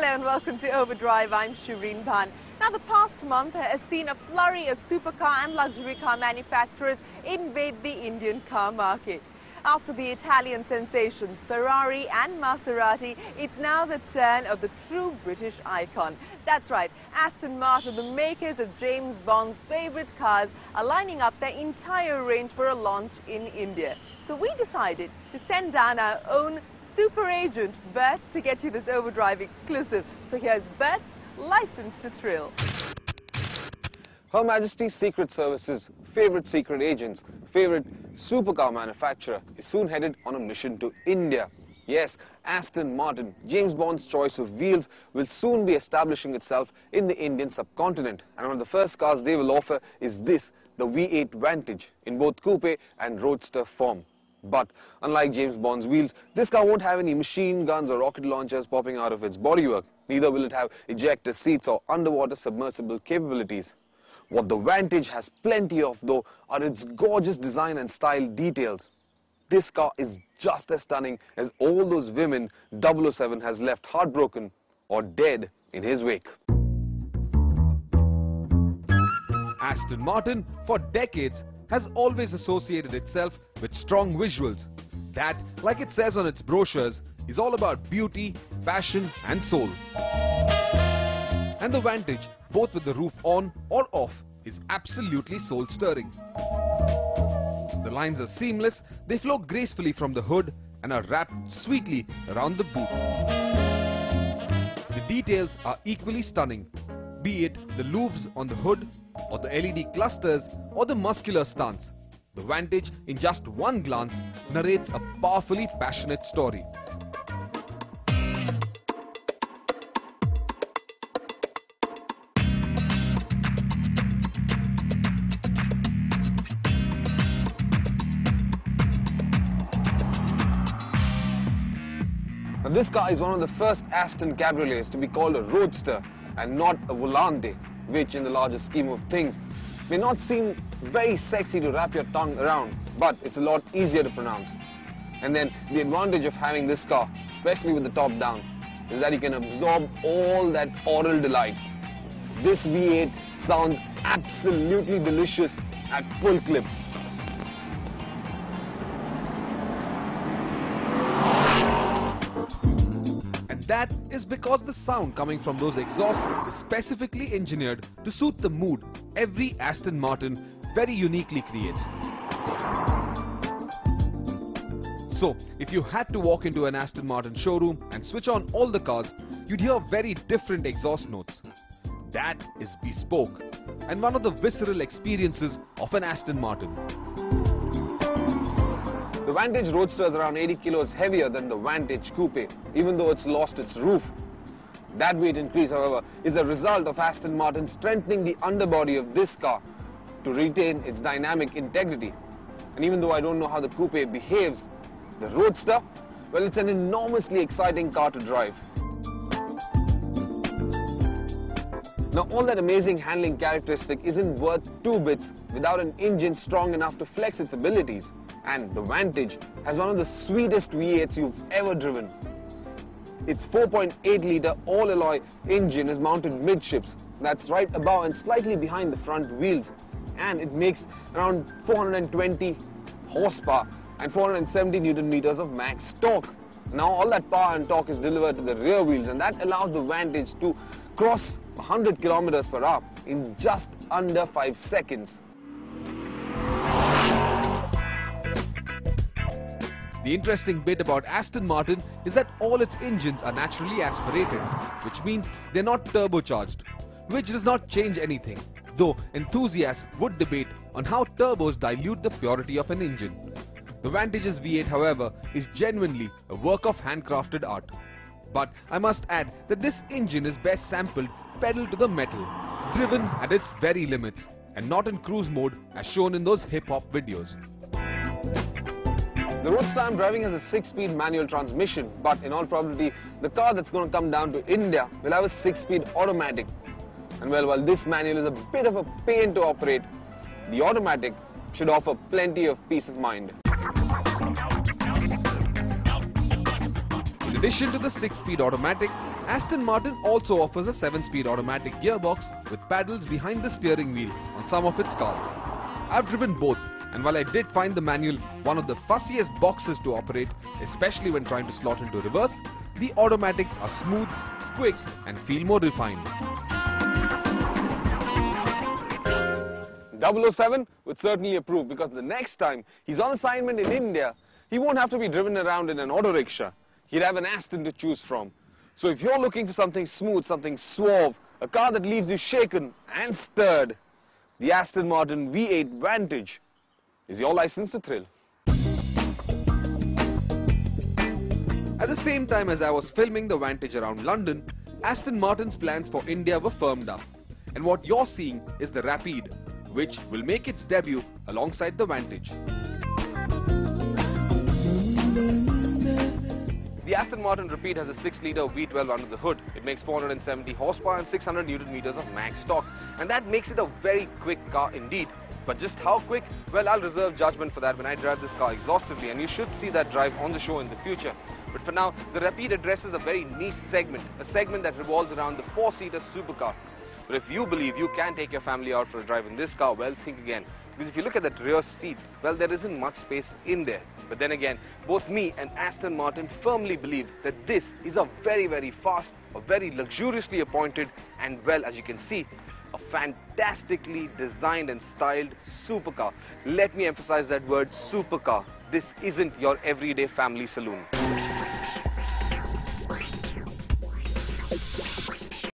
Hello and welcome to Overdrive. I'm Shireen Bhan. Now, the past month has seen a flurry of supercar and luxury car manufacturers invade the Indian car market. After the Italian sensations Ferrari and Maserati, it's now the turn of the true British icon. That's right, Aston Martin, the makers of James Bond's favourite cars, are lining up their entire range for a launch in India. So we decided to send down our own super agent, Bert, to get you this Overdrive exclusive. So here's Bert's License to Thrill. Her Majesty's Secret Service's favourite secret agent's favourite supercar manufacturer is soon headed on a mission to India. Yes, Aston Martin, James Bond's choice of wheels, will soon be establishing itself in the Indian subcontinent. And one of the first cars they will offer is this, the V8 Vantage, in both coupe and roadster form. But unlike James Bond's wheels, this car won't have any machine guns or rocket launchers popping out of its bodywork. Neither will it have ejector seats or underwater submersible capabilities. What the Vantage has plenty of, though, are its gorgeous design and style details. This car is just as stunning as all those women 007 has left heartbroken or dead in his wake. Aston Martin, for decades, has always associated itself with strong visuals. That, like it says on its brochures, is all about beauty, fashion and soul. And the Vantage, both with the roof on or off, is absolutely soul-stirring. The lines are seamless, they flow gracefully from the hood and are wrapped sweetly around the boot. The details are equally stunning, be it the louvres on the hood, or the LED clusters, or the muscular stance. The Vantage, in just one glance, narrates a powerfully passionate story. Now, this car is one of the first Aston cabriolets to be called a roadster and not a volante, which in the larger scheme of things may not seem very sexy to wrap your tongue around, but it's a lot easier to pronounce. And then the advantage of having this car, especially with the top down, is that you can absorb all that oral delight. This V8 sounds absolutely delicious at full clip. That is because the sound coming from those exhausts is specifically engineered to suit the mood every Aston Martin very uniquely creates. So, if you had to walk into an Aston Martin showroom and switch on all the cars, you'd hear very different exhaust notes. That is bespoke and one of the visceral experiences of an Aston Martin. The Vantage Roadster is around 80 kilos heavier than the Vantage Coupe, even though it's lost its roof. That weight increase, however, is a result of Aston Martin strengthening the underbody of this car to retain its dynamic integrity. And even though I don't know how the Coupe behaves, the Roadster, well, it's an enormously exciting car to drive. Now, all that amazing handling characteristic isn't worth 2 bits without an engine strong enough to flex its abilities. And the Vantage has one of the sweetest V8s you've ever driven. Its 4.8-litre all-alloy engine is mounted midships. That's right above and slightly behind the front wheels. And it makes around 420 horsepower and 470 Newton meters of max torque. Now all that power and torque is delivered to the rear wheels, and that allows the Vantage to cross 100 kilometers per hour in just under 5 seconds. The interesting bit about Aston Martin is that all its engines are naturally aspirated, which means they're not turbocharged, which does not change anything, though enthusiasts would debate on how turbos dilute the purity of an engine. The Vantage's V8, however, is genuinely a work of handcrafted art. But I must add that this engine is best sampled pedal to the metal, driven at its very limits, and not in cruise mode as shown in those hip-hop videos. The Roadster I'm driving has a 6-speed manual transmission, but in all probability, the car that's going to come down to India will have a 6-speed automatic. And well, while this manual is a bit of a pain to operate, the automatic should offer plenty of peace of mind. In addition to the 6-speed automatic, Aston Martin also offers a 7-speed automatic gearbox with paddles behind the steering wheel on some of its cars. I've driven both, and while I did find the manual one of the fussiest boxes to operate, especially when trying to slot into reverse, the automatics are smooth, quick and feel more refined. 007 would certainly approve, because the next time he's on assignment in India, he won't have to be driven around in an auto rickshaw. He'd have an Aston to choose from. So if you're looking for something smooth, something suave, a car that leaves you shaken and stirred, the Aston Martin V8 Vantage is your license to thrill. At the same time as I was filming the Vantage around London, Aston Martin's plans for India were firmed up. And what you're seeing is the Rapide, which will make its debut alongside the Vantage. The Aston Martin Rapide has a 6-litre V12 under the hood. It makes 470 horsepower and 600 Newton meters of max torque. And that makes it a very quick car indeed. But just how quick? Well, I'll reserve judgment for that when I drive this car exhaustively, and you should see that drive on the show in the future. But for now, the Rapide addresses a very niche segment, a segment that revolves around the 4-seater supercar. But if you believe you can take your family out for a drive in this car, well, think again. Because if you look at that rear seat, well, there isn't much space in there. But then again, both me and Aston Martin firmly believe that this is a very, very fast, a very luxuriously appointed, and well, as you can see, a fantastically designed and styled supercar. Let me emphasize that word, supercar. This isn't your everyday family saloon.